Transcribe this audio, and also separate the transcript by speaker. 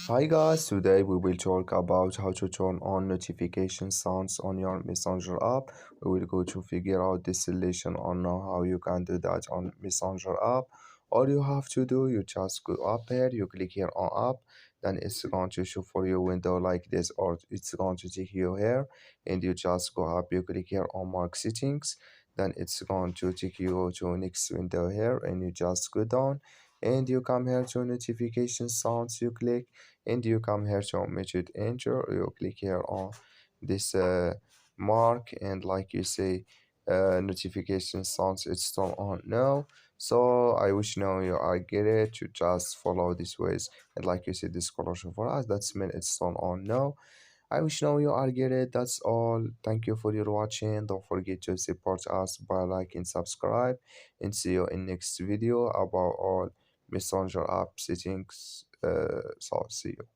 Speaker 1: Hi guys, today we will talk about how to turn on notification sounds on your Messenger app. We will go to figure out this solution on how you can do that on Messenger app. All you have to do, you just go up here, you click here on app, then it's going to show for you window like this, or it's going to take you here, and you just go up, you click here on mark settings, then it's going to take you to next window here, and you just go down, and you come here to notification sounds, you click, and you come here to method enter, you click here on this mark, and like you say notification sounds it's turned on now. So I wish now you are get it to just follow these ways, and like you see this color for us, that's mean it's turned on now. I wish now you are get it. That's all. Thank you for your watching. Don't forget to support us by like and subscribe, and see you in next video about all messenger app settings. So see you.